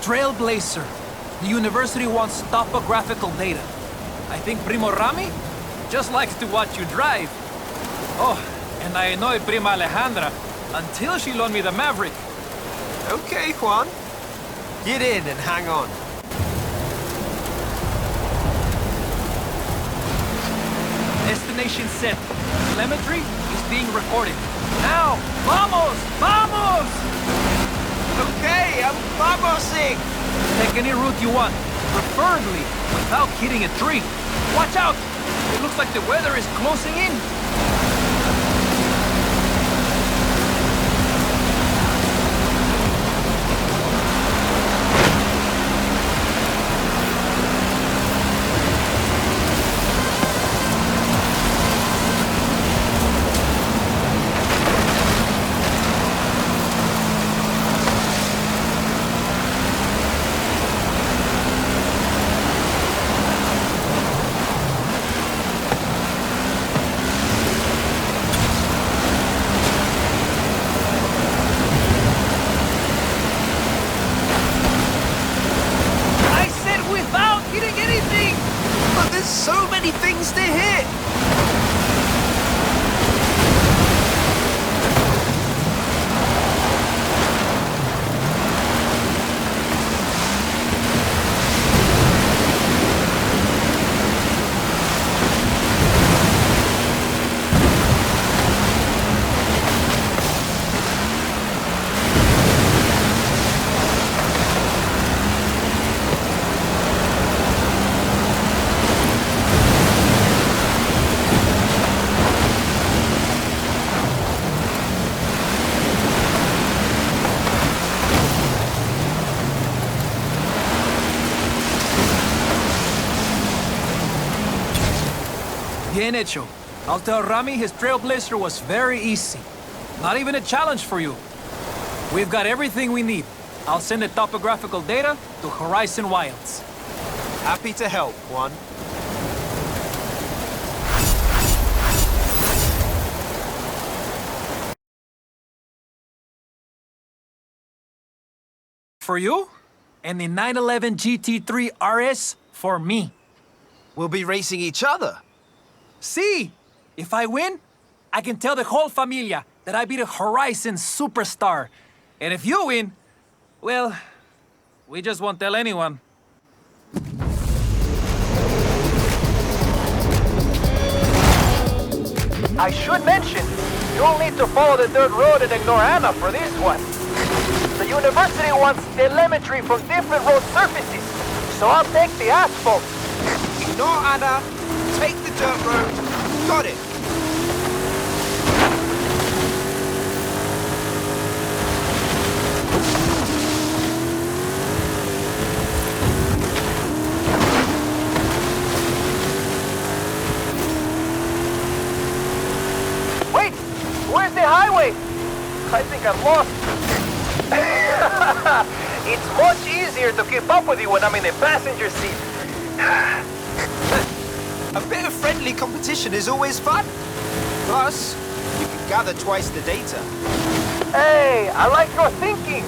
Trailblazer. The university wants topographical data. I think Primo Rami just likes to watch you drive. Oh, and I annoyed Prima Alejandra until she loaned me the Maverick. Okay, Juan. Get in and hang on. Destination set. Telemetry is being recorded. Now, vamos! Vamos! Okay, I'm vamosing! Take any route you want, preferably without hitting a tree. Watch out! It looks like the weather is closing in. So many things to hit! Bien hecho. I'll tell Rami his Trailblazer was very easy. Not even a challenge for you. We've got everything we need. I'll send the topographical data to Horizon Wilds. Happy to help, Juan. For you, and the 911 GT3 RS for me. We'll be racing each other. See, if I win, I can tell the whole familia that I beat a Horizon superstar. And if you win, well, we just won't tell anyone. I should mention, you'll need to follow the dirt road and ignore Anna for this one. The university wants telemetry from different road surfaces, so I'll take the asphalt. Ignore Anna. Take the dirt road. Got it. Wait! Where's the highway? I think I'm lost. It's much easier to keep up with you when I'm in the passenger seat. A bit of friendly competition is always fun. Plus, you can gather twice the data. Hey, I like your thinking.